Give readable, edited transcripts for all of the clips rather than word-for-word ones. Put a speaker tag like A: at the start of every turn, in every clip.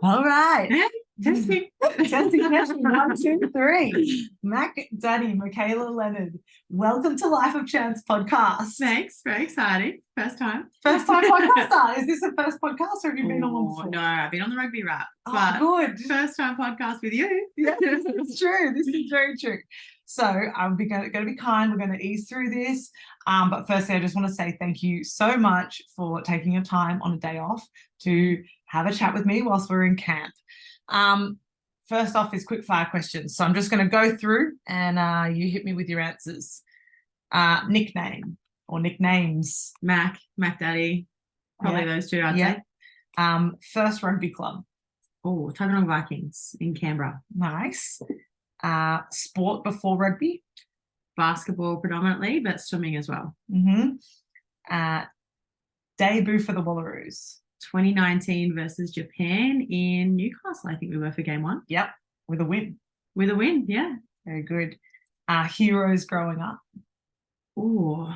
A: All right.
B: Testing.
A: Testing. 1, 2, 3. Mac Daddy, Michaela Leonard. Welcome to Life of Chance podcast.
B: Thanks. Very exciting. First time.
A: First time podcaster. Is this the first podcast or have you been on one before?
B: No, I've been on the rugby rap.
A: Oh, good.
B: First time podcast with you.
A: Yeah, this is true. This is very true. So I'm going to be kind. We're going to ease through this. But firstly, I just want to say thank you so much for taking your time on a day off to have a chat with me whilst we're in camp. First off is quick fire questions. So I'm just going to go through and you hit me with your answers. Nickname or nicknames.
B: Mac Daddy. Probably those two, I'd say.
A: First rugby club.
B: Oh, Tuggeranong Vikings in Canberra.
A: Nice. Sport before rugby.
B: Basketball predominantly, but swimming as well.
A: Debut for the Wallaroos.
B: 2019 versus Japan in Newcastle. I think we were for game 1.
A: Yep, with a win.
B: With a win, yeah.
A: Very good. Heroes growing up.
B: Oh,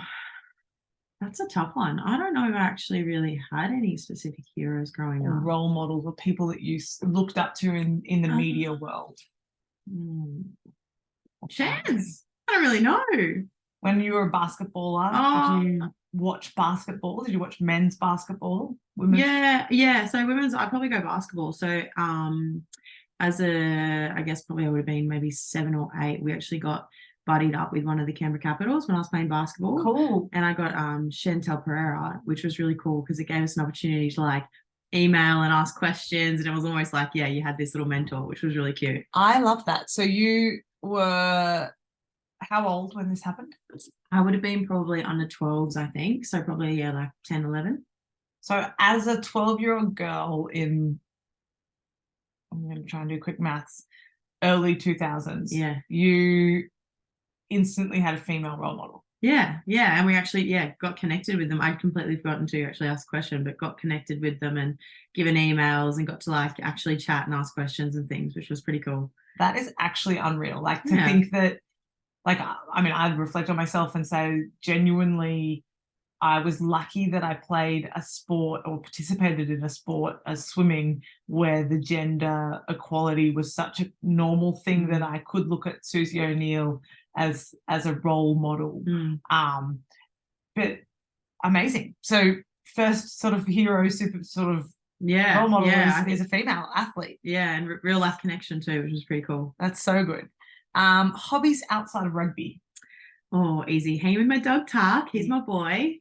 B: that's a tough one. I don't know if I actually really had any specific heroes growing up.
A: Role models or people that you looked up to in the media world.
B: Chance. I don't really know.
A: When you were a basketballer, did you watch basketball? Did you watch men's basketball? Women's?
B: Yeah. So women's, I'd probably go basketball. So I guess probably I would have been maybe 7 or 8. We actually got buddied up with one of the Canberra Capitals when I was playing basketball.
A: Cool.
B: And I got Chantel Pereira, which was really cool because it gave us an opportunity to like email and ask questions. And it was almost like, you had this little mentor, which was really cute.
A: I love that. So you were how old when this happened?
B: I would have been probably under 12s, I think. So probably, like 10, 11.
A: So as a 12-year-old girl I'm going to try and do quick maths, early 2000s, you instantly had a female role model.
B: Yeah. And we actually, got connected with them. I'd completely forgotten to actually ask a question, but got connected with them and given emails and got to like actually chat and ask questions and things, which was pretty cool.
A: That is actually unreal. Like to think that, like, I mean, I'd reflect on myself and say genuinely, I was lucky that I played a sport or participated in a sport as swimming where the gender equality was such a normal thing that I could look at Susie O'Neill as a role model. But amazing. So first sort of hero, role model is a female athlete.
B: Yeah, and real life connection too, which is pretty cool.
A: That's so good. Hobbies outside of rugby.
B: Oh, easy. Hanging with my dog Tark. He's my boy.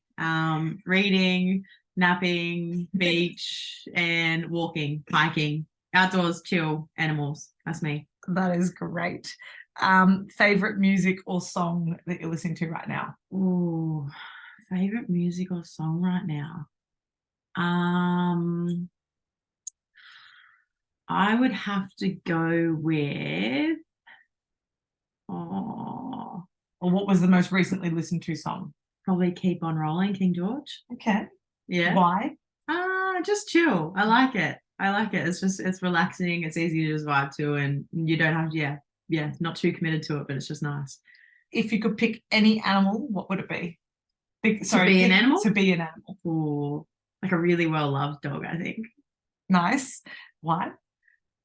B: Reading, napping, beach, and walking, hiking, outdoors, chill, animals. That's me.
A: That is great. Favorite music or song that you're listening to right now?
B: Oh, favorite music or song right now. I would have to go with
A: or what was the most recently listened to song?
B: Probably Keep On Rolling, King George.
A: Okay.
B: Yeah.
A: Why?
B: Just chill. I like it. It's relaxing. It's easy to just vibe to, and you don't have not too committed to it, but it's just nice.
A: If you could pick any animal, what would it be?
B: To be an animal?
A: To be an animal.
B: Ooh, like a really well-loved dog, I think.
A: Nice. Why?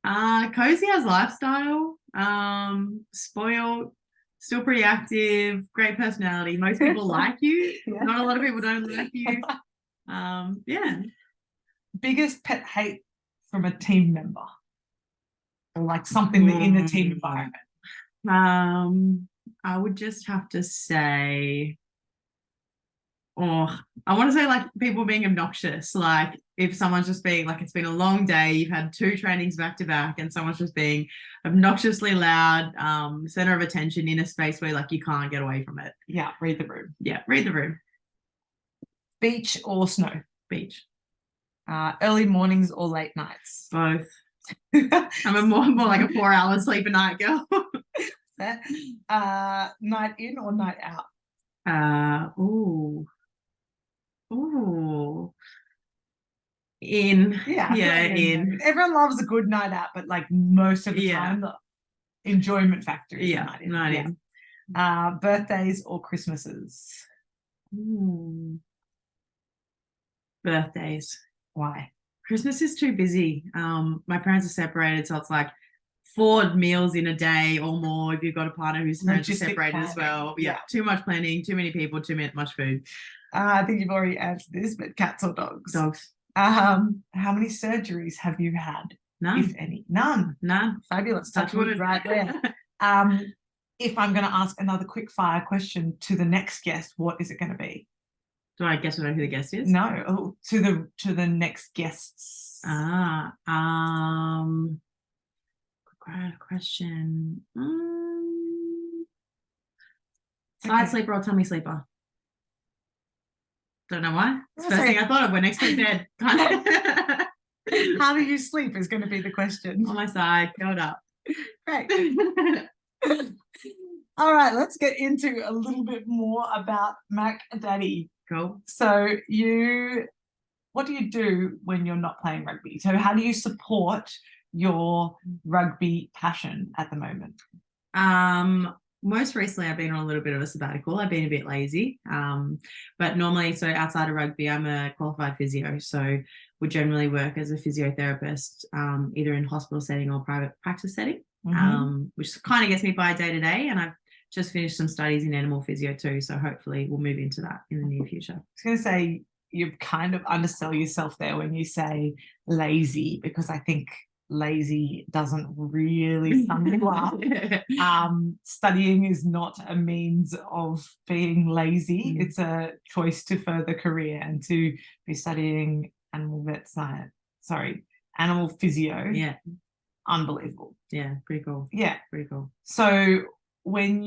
B: Cozy has lifestyle, spoiled, still pretty active, great personality. Most people like you. Not a lot of people don't like you.
A: Biggest pet hate from a team member, or like something in the team environment.
B: I would just have to say, I want to say like people being obnoxious. Like if someone's just being like, it's been a long day, you've had 2 trainings back to back, and someone's just being obnoxiously loud, center of attention in a space where like you can't get away from it.
A: Yeah, read the room.
B: Yeah, read the room.
A: Beach or snow?
B: Beach.
A: Early mornings or late nights?
B: Both. I'm a more like a 4-hour sleep a night girl.
A: Night in or night out?
B: In.
A: In. Everyone loves a good night out, but like most of the time the enjoyment factor is night in. Birthdays or Christmases?
B: Birthdays.
A: Why?
B: Christmas is too busy. My parents are separated, so it's like 4 meals in a day or more if you've got a partner who's parents are separated as well. Yeah, too much planning, too many people, too much food.
A: I think you've already answered this, but cats or dogs?
B: Dogs.
A: How many surgeries have you had?
B: None.
A: If any? None. Fabulous. Touch wood right there. If I'm going to ask another quick fire question to the next guest, what is it going to be?
B: Do I guess who the guest is?
A: No. To the next guests.
B: Great question. Side sleeper or tummy sleeper? Don't know why. It's the first thing I thought of when next to bed.
A: How do you sleep is going to be the question.
B: On my side, curled up.
A: Great. All right, let's get into a little bit more about Mac Daddy.
B: Cool.
A: So what do you do when you're not playing rugby? So how do you support your rugby passion at the moment?
B: Most recently I've been on a little bit of a sabbatical. I've been a bit lazy. But normally, so outside of rugby, I'm a qualified physio. So would generally work as a physiotherapist, either in hospital setting or private practice setting, which kind of gets me by day to day. And I've just finished some studies in animal physio too. So hopefully we'll move into that in the near future. I was
A: going to say, you kind of undersell yourself there when you say lazy, because I think lazy doesn't really sum you up. Studying is not a means of being lazy. It's a choice to further career, and to be studying animal physio.
B: Yeah.
A: Unbelievable.
B: Yeah, pretty cool.
A: Yeah.
B: Pretty cool.
A: So when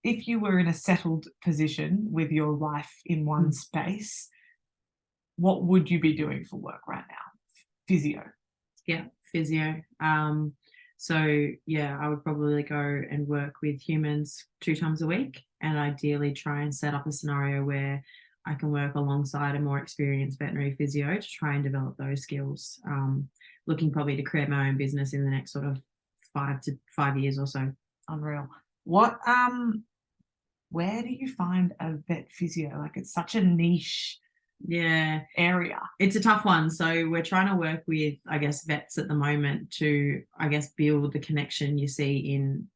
A: if you were in a settled position with your life in one space, what would you be doing for work right now? Physio.
B: Yeah, physio. So yeah, I would probably go and work with humans 2 times a week, and ideally try and set up a scenario where I can work alongside a more experienced veterinary physio to try and develop those skills. Looking probably to create my own business in the next sort of 5 years or so.
A: Unreal. Where do you find a vet physio? Like, it's such a niche area.
B: It's a tough one. So we're trying to work with, I guess, vets at the moment to, I guess, build the connection you see in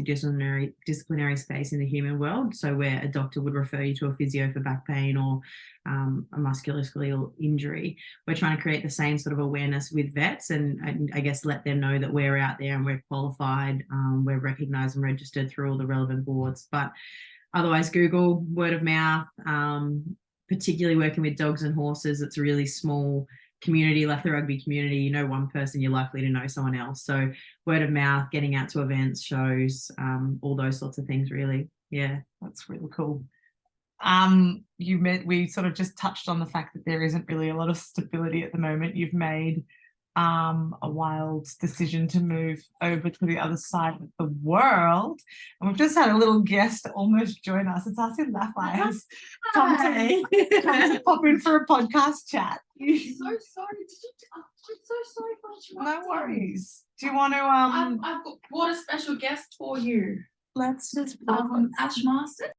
B: disciplinary space in the human world. So where a doctor would refer you to a physio for back pain or a musculoskeletal injury, we're trying to create the same sort of awareness with vets, and I guess let them know that we're out there and we're qualified, we're recognised and registered through all the relevant boards. But otherwise, Google, word of mouth, particularly working with dogs and horses. It's a really small community, like the rugby community. You know one person, you're likely to know someone else. So word of mouth, getting out to events, shows, all those sorts of things, really. Yeah,
A: that's really cool. We sort of just touched on the fact that there isn't really a lot of stability at the moment. You've made a wild decision to move over to the other side of the world, and we've just had a little guest almost join us. It's us in Lafayette has come to pop in for a podcast chat.
C: I'm so sorry. I'm so sorry for interrupting.
A: No worries. Do you want to
C: I've brought a special guest for you.
A: Let's just
C: Ash Master.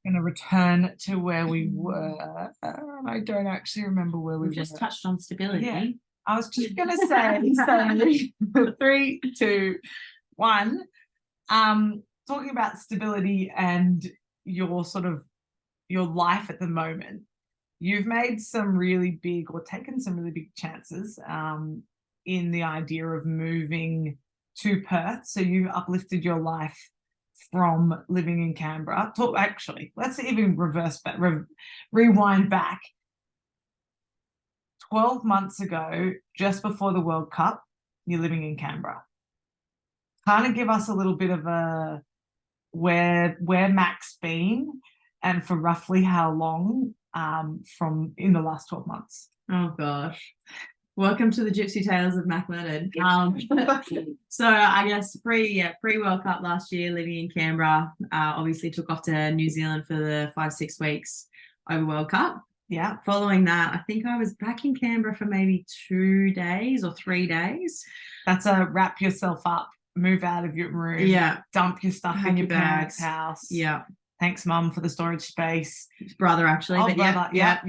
A: Going to return to where we were. I don't actually remember where we
B: just touched on stability.
A: Yeah. I was just going to say 3, 2, 1. Talking about stability and your life at the moment. You've made some really big, or taken some really big chances in the idea of moving to Perth. So you've uplifted your life from living in Canberra. Actually, let's even rewind back. 12 months ago, just before the World Cup, you're living in Canberra. Kind of give us a little bit of a where Mac's been, and for roughly how long from in the last 12 months.
B: Oh gosh. Welcome to the Gypsy Tales of Mac Leonard. So I guess pre-World Cup last year, living in Canberra, obviously took off to New Zealand for the 5-6 weeks over World Cup.
A: Yeah.
B: Following that, I think I was back in Canberra for maybe 2 days or 3 days.
A: That's a wrap yourself up, move out of your room, dump your stuff in your parents' house.
B: Yeah.
A: Thanks, Mum, for the storage space.
B: His brother, actually.
A: Oh,
B: but
A: brother,
B: yeah.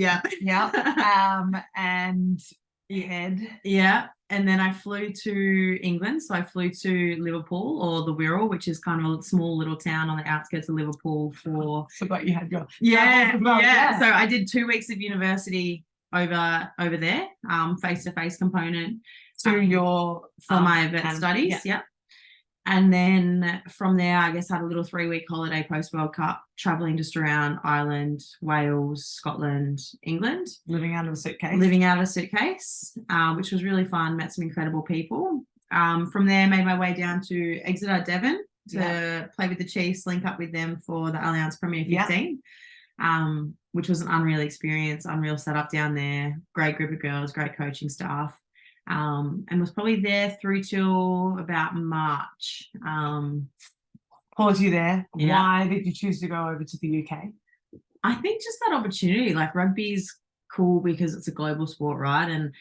A: And head.
B: Yeah. And then I flew to England. So I flew to Liverpool, or the Wirral, which is kind of a small little town on the outskirts of Liverpool for.
A: So, but you had your
B: yeah. So I did 2 weeks of university over there, face-to-face component for my vet studies. Yeah. And then from there, I guess I had a little 3-week holiday post World Cup, traveling just around Ireland, Wales, Scotland, England.
A: Living out of a suitcase,
B: which was really fun. Met some incredible people. From there, made my way down to Exeter, Devon, to play with the Chiefs, link up with them for the Allianz Premier 15, which was an unreal experience, unreal setup down there. Great group of girls, great coaching staff. And was probably there through till about March.
A: Pause you there.
B: Yeah.
A: Why did you choose to go over to the UK?
B: I think just that opportunity. Like, rugby's cool because it's a global sport, right? And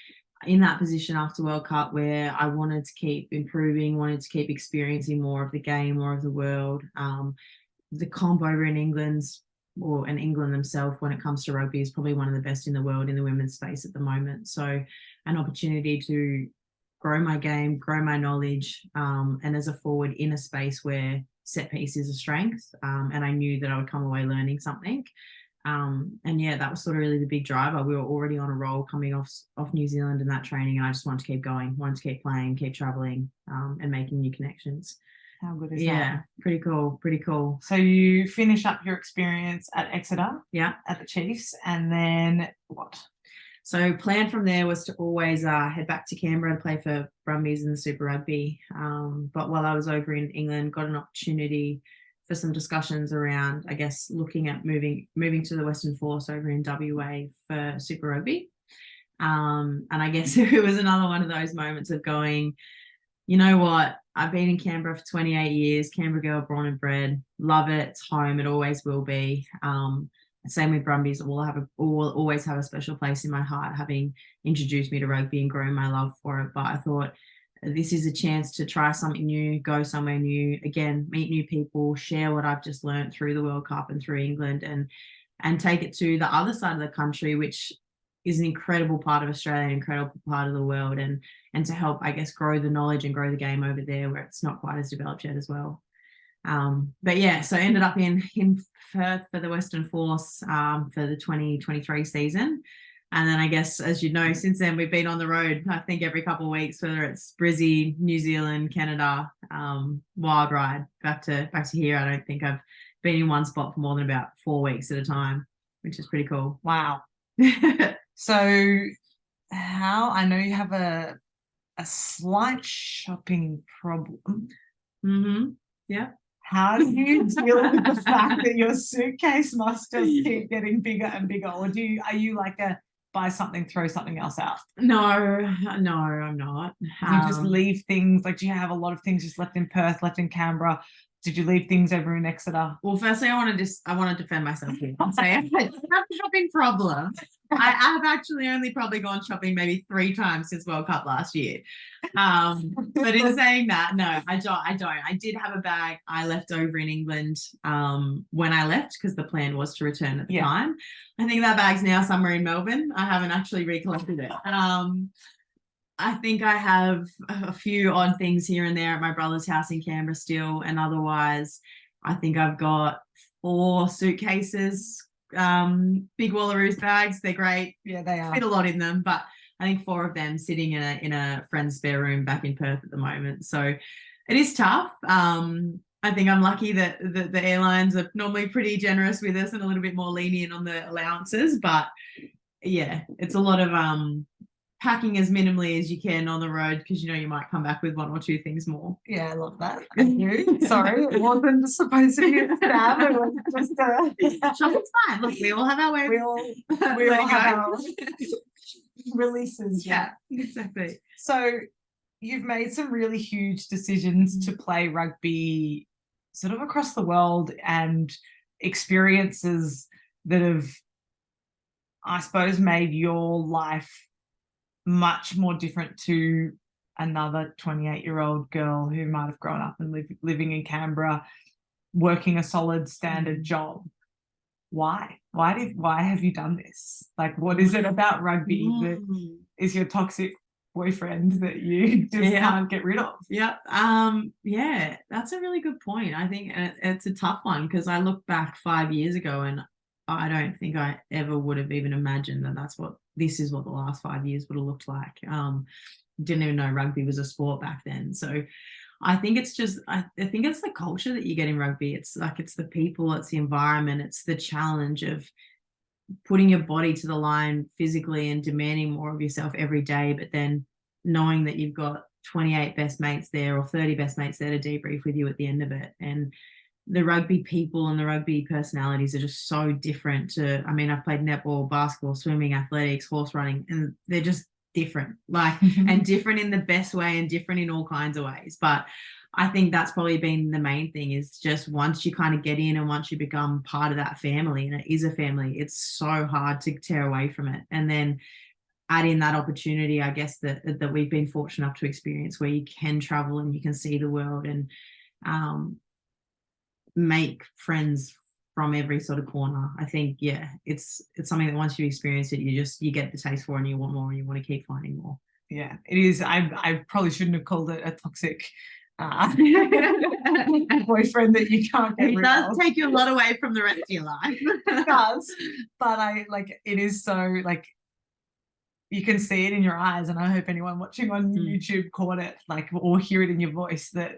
B: in that position after World Cup, where I wanted to keep improving, wanted to keep experiencing more of the game, more of the world. The comp over in England themselves, when it comes to rugby, is probably one of the best in the world in the women's space at the moment. So an opportunity to grow my game, grow my knowledge, and as a forward in a space where set piece is a strength. And I knew that I would come away learning something. And yeah, that was sort of really the big driver. We were already on a roll coming off New Zealand and that training, and I just wanted to keep going, wanted to keep playing, keep traveling, and making new connections.
A: How good is that?
B: Yeah, pretty cool.
A: So you finish up your experience at Exeter,
B: at
A: the Chiefs, and then what?
B: So plan from there was to always head back to Canberra and play for Brumbies in the Super Rugby. But while I was over in England, got an opportunity for some discussions around, I guess, looking at moving to the Western Force over in WA for Super Rugby. And I guess it was another one of those moments of going, you know what, I've been in Canberra for 28 years, Canberra girl, born and bred, love it, it's home, it always will be. Same with Brumbies, it will always have a special place in my heart, having introduced me to rugby and grown my love for it. But I thought this is a chance to try something new, go somewhere new, again, meet new people, share what I've just learned through the World Cup and through England, and take it to the other side of the country, which is an incredible part of Australia, an incredible part of the world, and to help, I guess, grow the knowledge and grow the game over there where it's not quite as developed yet as well. But yeah, so I ended up in Perth for the Western Force for the 2023 season. And then I guess, as you know, since then we've been on the road, I think every couple of weeks, whether it's Brizzy, New Zealand, Canada, wild ride back to here. I don't think I've been in one spot for more than about 4 weeks at a time, which is pretty cool.
A: Wow. So I know you have a slight shopping problem.
B: Mm-hmm. Yeah.
A: How do you deal with the fact that your suitcase must just keep getting bigger and bigger? Or are you like a buy something, throw something else out?
B: No, I'm not.
A: Do you just leave things? Like, do you have a lot of things just left in Perth, left in Canberra? Did you leave things over in Exeter?
B: Well, firstly, I want to defend myself here and say I have a shopping problem. I have actually only probably gone shopping maybe 3 times since World Cup last year. But in saying that, no, I don't. I did have a bag I left over in England when I left, because the plan was to return at the time. I think that bag's now somewhere in Melbourne. I haven't actually recollected it. I think I have a few odd things here and there at my brother's house in Canberra still, and otherwise I think I've got 4 suitcases, big Wallaroos bags. They're great.
A: Yeah, they are.
B: Fit a lot in them, but I think 4 of them sitting in a friend's spare room back in Perth at the moment. So it is tough. I think I'm lucky that the airlines are normally pretty generous with us and a little bit more lenient on the allowances, but yeah, it's a lot of packing as minimally as you can on the road, because you know you might come back with 1 or 2 things more.
A: Yeah, I love that. Thank you. Sorry, it wasn't supposed to be a stab. It was just
B: shopping's fine. Look, we all have our way.
A: We all have our releases.
B: Yeah, exactly.
A: So you've made some really huge decisions to play rugby sort of across the world, and experiences that have, I suppose, made your life much more different to another 28-year-old girl who might have grown up and living in Canberra. working a solid standard job. Why have you done this? Like, what is it about rugby that is your toxic boyfriend that you just can't get rid of?
B: Yeah. Yeah, that's a really good point. I think it's a tough one, because I look back 5 years ago and I don't think I ever would have even imagined that this is what the last 5 years would have looked like. Didn't even know rugby was a sport back then. So I think it's just, I think it's the culture that you get in rugby. It's like, it's the people, it's the environment, it's the challenge of putting your body to the line physically and demanding more of yourself every day, but then knowing that you've got 28 best mates there or 30 best mates there to debrief with you at the end of it. And the rugby people and the rugby personalities are just so different to, I mean, I've played netball, basketball, swimming, athletics, horse running, and they're just different, like, and different in the best way and different in all kinds of ways. But I think that's probably been the main thing, is just once you kind of get in and once you become part of that family, and it is a family, it's so hard to tear away from it. And then add in that opportunity, I guess, that we've been fortunate enough to experience, where you can travel and you can see the world and make friends from every sort of corner. I think, yeah, it's something that once you experience it, you get the taste for, and you want more, and you want to keep finding more.
A: Yeah, it is. I probably shouldn't have called it a toxic boyfriend that you can't get rid of. It
B: does take you a lot away from the rest of your life.
A: It does, but it is so, like, you can see it in your eyes, and I hope anyone watching on YouTube caught it, like, or hear it in your voice, that,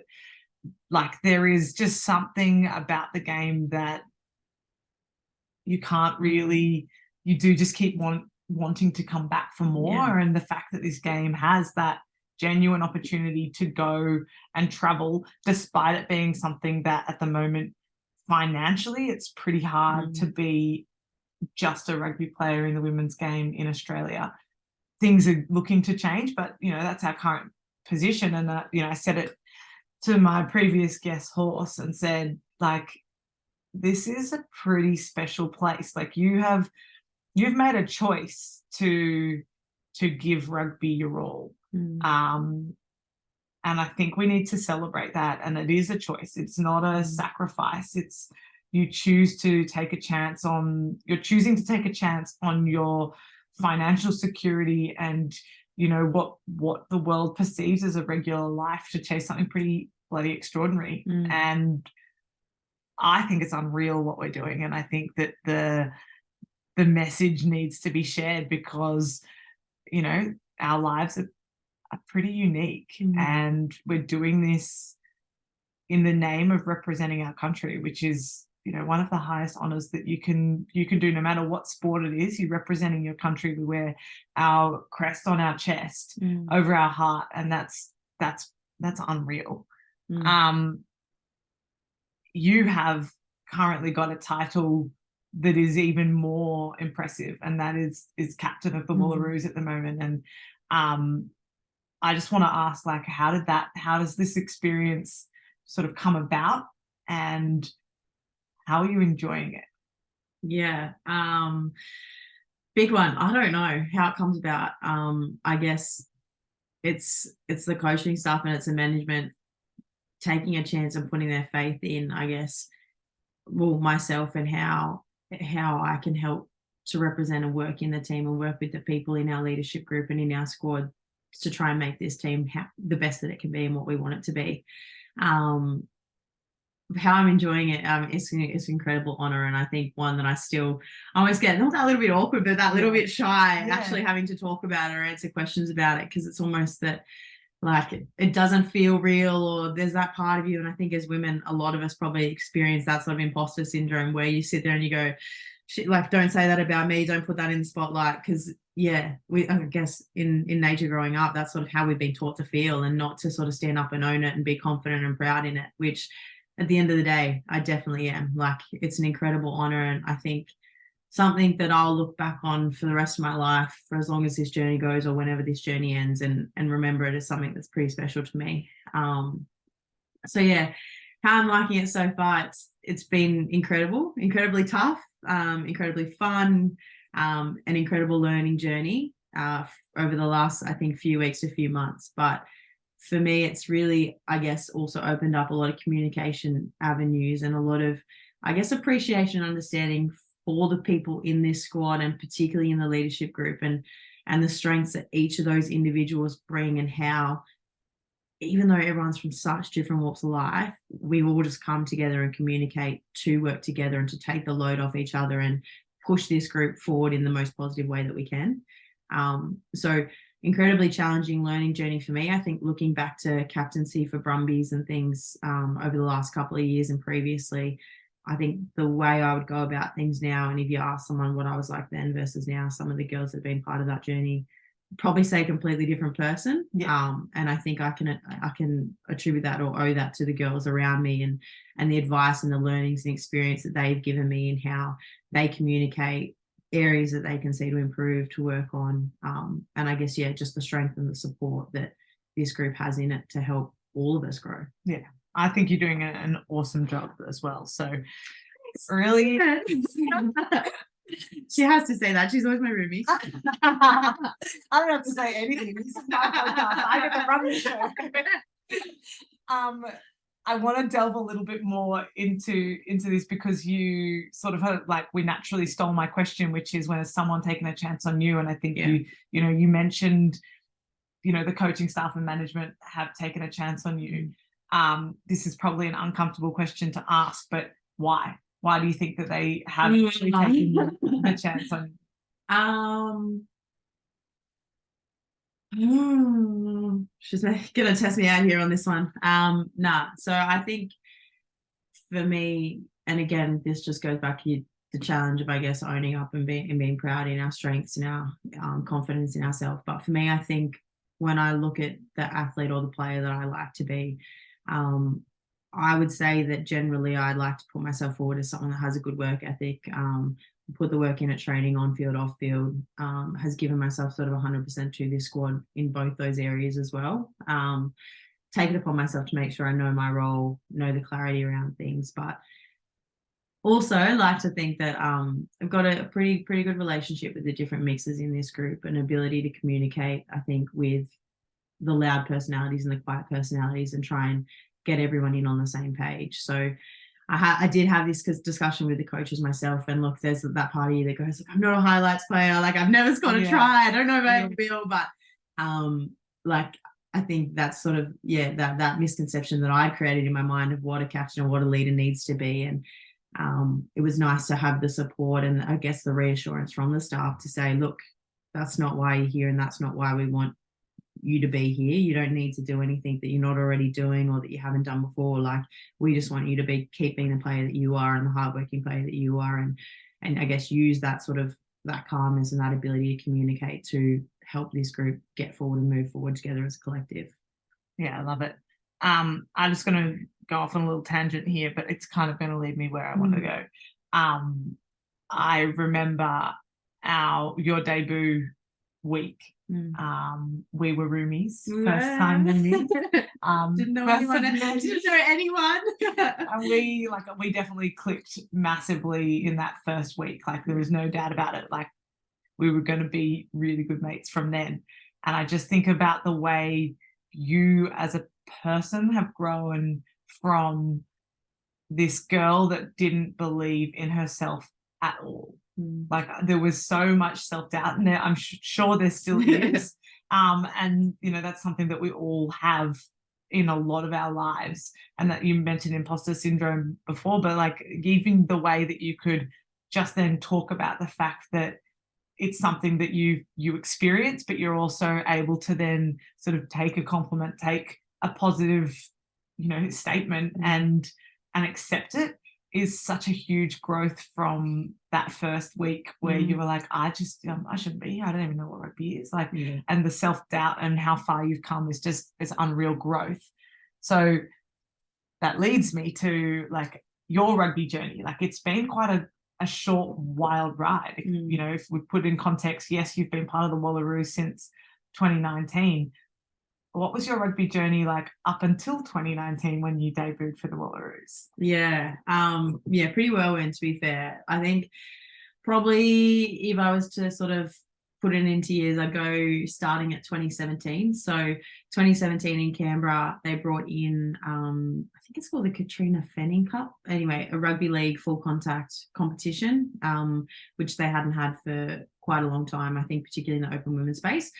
A: like, there is just something about the game that you can't really, you do just keep wanting to come back for more. And the fact that this game has that genuine opportunity to go and travel, despite it being something that at the moment financially it's pretty hard to be just a rugby player in the women's game in Australia. Things are looking to change, but that's our current position. And I said it to my previous guest Horse and said, like, this is a pretty special place. Like, you've made a choice to give rugby your all. And I think we need to celebrate that. And it is a choice. It's not a sacrifice. It's, you're choosing to take a chance on your financial security and what the world perceives as a regular life, to chase something pretty bloody extraordinary. And I think it's unreal what we're doing. And I think that the message needs to be shared, because our lives are pretty unique, and we're doing this in the name of representing our country, which is one of the highest honors that you can do, no matter what sport it is. You're representing your country. We wear our crest on our chest over our heart, and that's unreal. You have currently got a title that is even more impressive, and that is captain of the Wallaroos at the moment. And I just want to ask, like, how does this experience sort of come about, and how are you enjoying it?
B: Yeah, big one. I don't know how it comes about. I guess it's the coaching stuff, and it's the management taking a chance and putting their faith in, I guess, myself, and how I can help to represent and work in the team and work with the people in our leadership group and in our squad to try and make this team the best that it can be and what we want it to be. How I'm enjoying it, it's an incredible honor, and I think one that I almost get not that little bit awkward, but that little bit shy actually having to talk about it or answer questions about it, because it's almost that, like, it doesn't feel real, or there's that part of you. And I think as women, a lot of us probably experience that sort of imposter syndrome, where you sit there and you go, shit, like, don't say that about me, don't put that in the spotlight, because I guess in nature growing up, that's sort of how we've been taught to feel, and not to sort of stand up and own it and be confident and proud in it, which at the end of the day, I definitely am. Like, it's an incredible honor, and I think something that I'll look back on for the rest of my life, for as long as this journey goes, or whenever this journey ends, and remember it as something that's pretty special to me. So yeah, how I'm liking it so far, it's been incredibly tough, incredibly fun, an incredible learning journey over the last, I think, few weeks to few months. But for me, it's really, I guess, also opened up a lot of communication avenues and a lot of, I guess, appreciation and understanding for the people in this squad, and particularly in the leadership group, and the strengths that each of those individuals bring, and how, even though everyone's from such different walks of life, we all just come together and communicate to work together and to take the load off each other and push this group forward in the most positive way that we can. So incredibly challenging learning journey for me. I think looking back to captaincy for Brumbies and things over the last couple of years and previously, I think the way I would go about things now, and if you ask someone what I was like then versus now, some of the girls that have been part of that journey probably say a completely different person. And I think I can attribute that or owe that to the girls around me, and the advice and the learnings and experience that they've given me, and how they communicate areas that they can see to improve, to work on, and I guess just the strength and the support that this group has in it to help all of us grow.
A: I think you're doing an awesome job as well. So really
B: she has to say that. She's always my roomie.
A: I don't have to say anything. This is my podcast. I get to run the show. I want to delve a little bit more into this, because you sort of we naturally stole my question, which is, when has someone taken a chance on you? And I think you mentioned, the coaching staff and management have taken a chance on you. This is probably an uncomfortable question to ask, but why? Why do you think that they have actually taken the chance on
B: you? She's gonna test me out here on this one. So I think for me, and again, this just goes back to the challenge of, I guess, owning up and being proud in our strengths and our confidence in ourselves. But for me, I think when I look at the athlete or the player that I like to be, I would say that generally I'd like to put myself forward as someone that has a good work ethic, put the work in at training, on field, off field, has given myself sort of 100% to this squad in both those areas as well. Take it upon myself to make sure I know my role, know the clarity around things, but also like to think that I've got a pretty good relationship with the different mixes in this group, and ability to communicate, I think, with the loud personalities and the quiet personalities, and try and get everyone in on the same page. So I did have this discussion with the coaches myself, and look, there's that part of you that goes, I'm not a highlights player, like I've never scored a try, I don't know if I will, but I think that's sort of that misconception that I created in my mind of what a captain or what a leader needs to be. And it was nice to have the support and, I guess, the reassurance from the staff to say, look, that's not why you're here, and that's not why we want you to be here. You don't need to do anything that you're not already doing or that you haven't done before. Like, we just want you to keep being the player that you are, and the hardworking player that you are, and I guess use that sort of that calmness and that ability to communicate to help this group get forward and move forward together as a collective.
A: I love it. I'm just going to go off on a little tangent here, but it's kind of going to lead me where I want to go. I remember your debut week. We were roomies, first time roomies.
B: Didn't know anyone.
A: And we definitely clicked massively in that first week. Like, there was no doubt about it. Like, we were going to be really good mates from then. And I just think about the way you as a person have grown from this girl that didn't believe in herself at all. Like, there was so much self-doubt in there. I'm sure there still is. And that's something that we all have in a lot of our lives, and that you mentioned imposter syndrome before, but like, even the way that you could just then talk about the fact that it's something that you experience, but you're also able to then sort of take a compliment, take a positive statement, and accept it, is such a huge growth from that first week where you were like, I shouldn't be here. I don't even know what rugby is. Like, and the self-doubt and how far you've come is unreal growth. So that leads me to like your rugby journey. Like, it's been quite a short, wild ride. If we put in context, yes, you've been part of the Wallaroos since 2019. What was your rugby journey like up until 2019 when you debuted for the Wallaroos?
B: Pretty whirlwind, to be fair. I think probably if I was to sort of put it into years, I'd go starting at 2017. So 2017 in Canberra, they brought in, I think it's called the Katrina Fenning Cup. Anyway, a rugby league full contact competition, which they hadn't had for quite a long time, I think, particularly in the open women's space.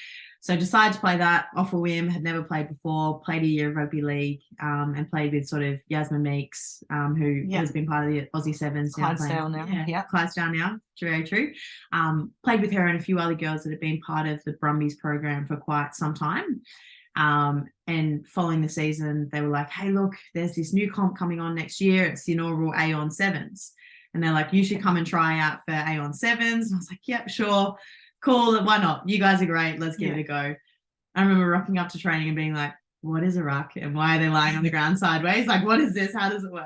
B: So I decided to play that off a whim, had never played before, played a year of rugby league, and played with sort of Yasmin Meeks, who has been part of the Aussie Sevens.
A: Clydesdale now.
B: Yeah, Clydesdale now. Very true. Played with her and a few other girls that had been part of the Brumbies program for quite some time. And following the season, they were like, hey, look, there's this new comp coming on next year. It's the inaugural Aon Sevens. And they're like, you should come and try out for Aon Sevens. And I was like, yep, sure. Cool, why not? You guys are great. Let's give it a go. I remember rocking up to training and being like, what is a ruck and why are they lying on the ground sideways? Like, what is this? How does it work?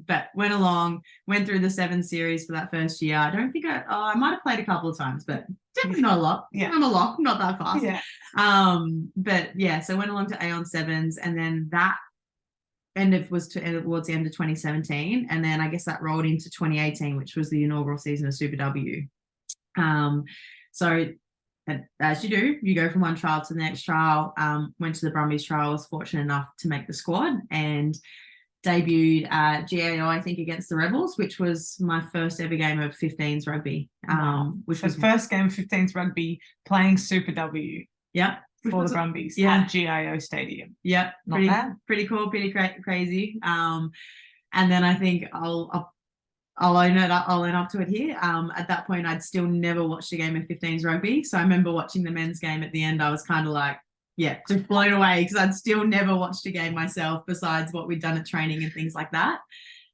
B: But went along, went through the 7 series for that first year. I don't think I might have played a couple of times, but definitely not a lot.
A: Yeah.
B: I'm a lock, not that fast.
A: Yeah.
B: But yeah, so went along to Aon Sevens, and then that was towards the end of 2017. And then I guess that rolled into 2018, which was the inaugural season of Super W. So as you do, you go from one trial to the next trial. Went to the Brumbies trial, was fortunate enough to make the squad and debuted at GAO, I think, against the Rebels, which was my first ever game of 15s rugby. Which was
A: first game of 15s rugby playing Super W.
B: Yeah.
A: For the Brumbies at GIO Stadium.
B: Yeah.
A: Not bad.
B: Pretty cool, pretty crazy. And then I think I'll own up to it here. At that point, I'd still never watched a game of 15s rugby. So I remember watching the men's game at the end. I was kind of like, yeah, just blown away because I'd still never watched a game myself besides what we'd done at training and things like that.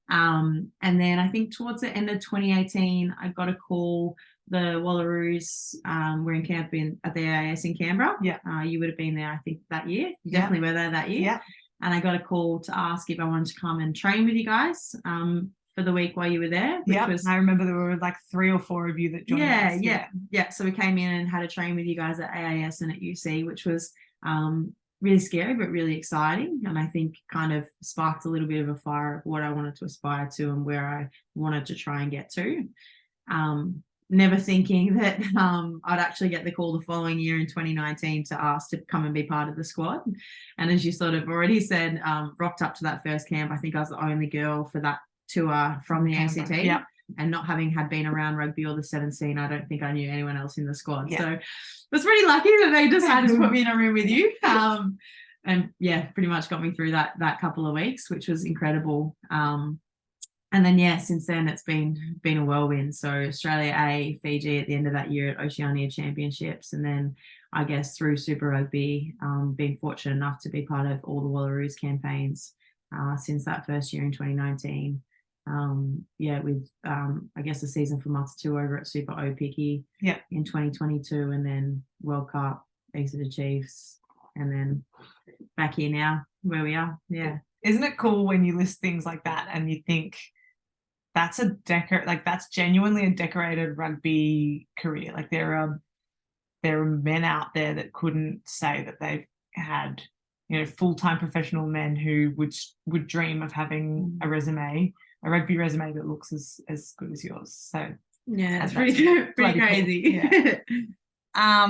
B: And then I think towards the end of 2018, I got a call. The Wallaroos were in camp at the AIS in Canberra. Yeah. You would have been there, I think, that year. You definitely were there that year. Yeah. And I got a call to ask if I wanted to come and train with you guys for the week while you were there.
A: Yeah, I remember there were like 3 or 4 of you that joined us.
B: Yeah. So we came in and had a train with you guys at AIS and at UC, which was really scary but really exciting, and I think kind of sparked a little bit of a fire of what I wanted to aspire to and where I wanted to try and get to. Never thinking that I'd actually get the call the following year in 2019 to ask to come and be part of the squad. And as you sort of already said, rocked up to that first camp. I think I was the only girl for that tour from the ACT.
A: Yeah.
B: And not having had been around rugby or the 7 scene, I don't think I knew anyone else in the squad. Yeah. So I was pretty lucky that they decided to put me in a room with you. And yeah, pretty much got me through that couple of weeks, which was incredible. And then, yeah, since then it's been a whirlwind. So Australia A, Fiji at the end of that year at Oceania Championships. And then I guess through Super Rugby, being fortunate enough to be part of all the Wallaroos campaigns since that first year in 2019. With I guess a season for Matatu over at Super Aupiki in 2022, and then World Cup, Exeter Chiefs, and then back here now where we are. Yeah.
A: Isn't it cool when you list things like that and you think that's that's genuinely a decorated rugby career? Like there are men out there that couldn't say that they've had, full-time professional men who would dream of having a rugby resume that looks as good as yours. So
B: yeah, it's pretty crazy.
A: Cool. Yeah.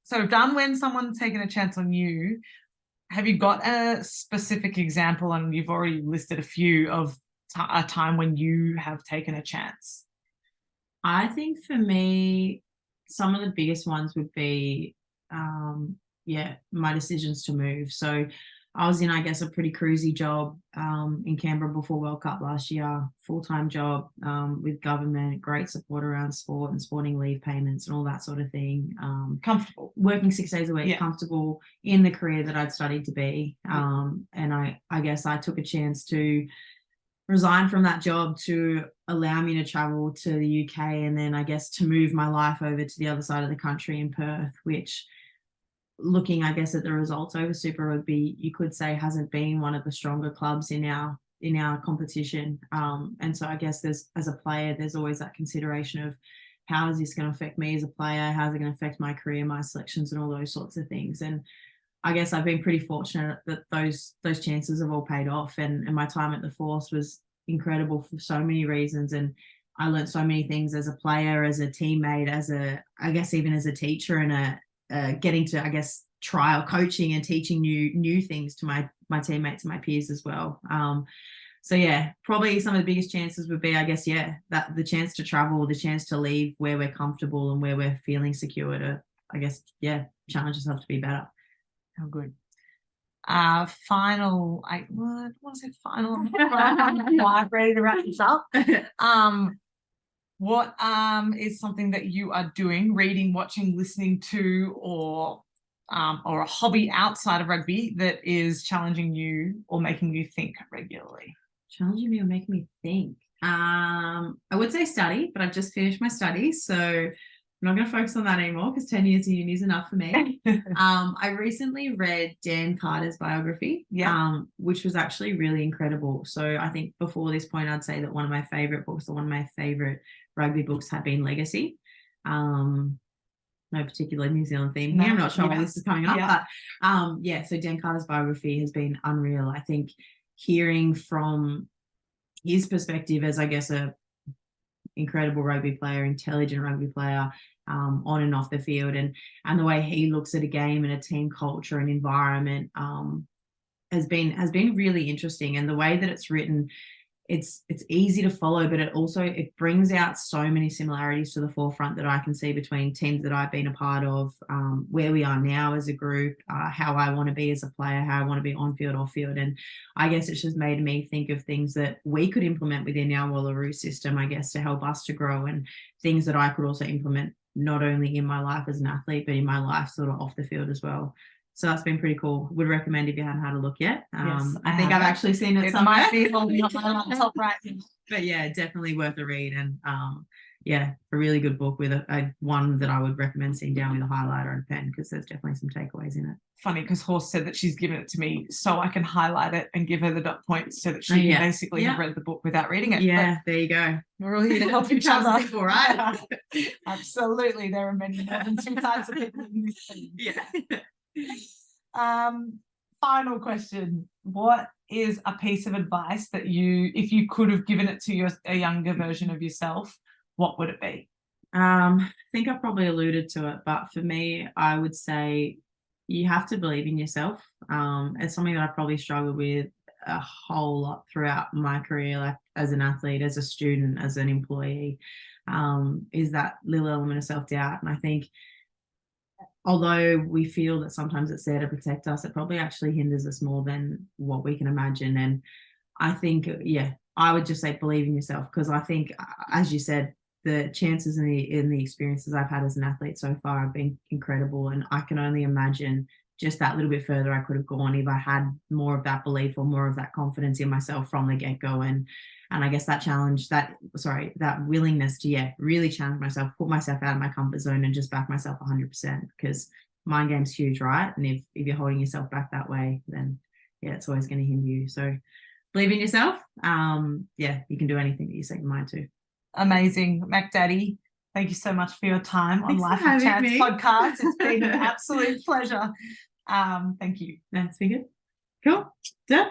A: So we've done when someone's taken a chance on you. Have you got a specific example, and you've already listed a few, of a time when you have taken a chance?
B: I think for me, some of the biggest ones would be, my decisions to move. So I was in, I guess, a pretty cruisy job in Canberra before World Cup last year, full-time job with government, great support around sport and sporting leave payments and all that sort of thing.
A: Comfortable.
B: Working 6 days a week, comfortable in the career that I'd studied to be. And I guess I took a chance to resign from that job to allow me to travel to the UK, and then I guess to move my life over to the other side of the country in Perth, which, looking, I guess, at the results over Super Rugby, you could say hasn't been one of the stronger clubs in our competition. And so I guess as a player, there's always that consideration of how is this going to affect me as a player? How's it going to affect my career, my selections, and all those sorts of things? And I guess I've been pretty fortunate that those chances have all paid off, and my time at the Force was incredible for so many reasons. And I learned so many things as a player, as a teammate, I guess even as a teacher, and getting to, I guess, trial coaching and teaching new things to my teammates and my peers as well. So yeah, probably some of the biggest chances would be, I guess, that the chance to travel, the chance to leave where we're comfortable and where we're feeling secure to, I guess, challenge yourself to be better.
A: How good. Final, I want to say final. Ready to wrap this up. What is something that you are doing, reading, watching, listening to, or a hobby outside of rugby that is challenging you or making you think regularly?
B: Challenging me or making me think. I would say study, but I've just finished my studies, so I'm not going to focus on that anymore because 10 years of uni is enough for me. I recently read Dan Carter's biography, which was actually really incredible. So I think before this point, I'd say that one of my favorite books or one of my favorite rugby books had been Legacy. No particular New Zealand theme here. I'm not sure why this is coming up, but so Dan Carter's biography has been unreal. I think hearing from his perspective as, I guess, a incredible rugby player, intelligent rugby player, on and off the field, and the way he looks at a game and a team culture and environment has been really interesting. And the way that it's written, it's easy to follow, but it brings out so many similarities to the forefront that I can see between teams that I've been a part of, where we are now as a group, how I want to be as a player, how I want to be on field, off field. And I guess it's just made me think of things that we could implement within our Wallaroos system, I guess, to help us to grow, and things that I could also implement not only in my life as an athlete, but in my life sort of off the field as well. So that's been pretty cool. Would recommend if you haven't had a look yet.
A: Yes,
B: I think I've actually seen it somewhere.
A: Might be on my laptop right now.
B: But yeah, definitely worth a read. And a really good book with a one that I would recommend sitting down with a highlighter and a pen, because there's definitely some takeaways in it.
A: Funny, because Horse said that she's given it to me so I can highlight it and give her the dot points so that she can basically have read the book without reading it.
B: Yeah, there you go.
A: We're all here to help each other.
B: People, right?
A: Absolutely. There are many more than two types of people in this team.
B: Yeah.
A: Final question. What is a piece of advice that if you could have given it to a younger version of yourself, what would it be?
B: I think I probably alluded to it, but for me, I would say you have to believe in yourself. It's something that I probably struggled with a whole lot throughout my career, like as an athlete, as a student, as an employee, is that little element of self-doubt. And I think although we feel that sometimes it's there to protect us, it probably actually hinders us more than what we can imagine. And I think, I would just say believe in yourself, because I think, as you said, the chances in the experiences I've had as an athlete so far have been incredible. And I can only imagine just that little bit further I could have gone if I had more of that belief or more of that confidence in myself from the get-go. And I guess that willingness to really challenge myself, put myself out of my comfort zone and just back myself 100%, because mind game's huge, right? And if you're holding yourself back that way, then it's always going to hinder you. So believe in yourself. You can do anything that you set your mind to.
A: Amazing. Mac Daddy, thank you so much for your time on Life of Chance podcast. It's been an absolute pleasure. Thank you.
B: That's been good. Cool. Done.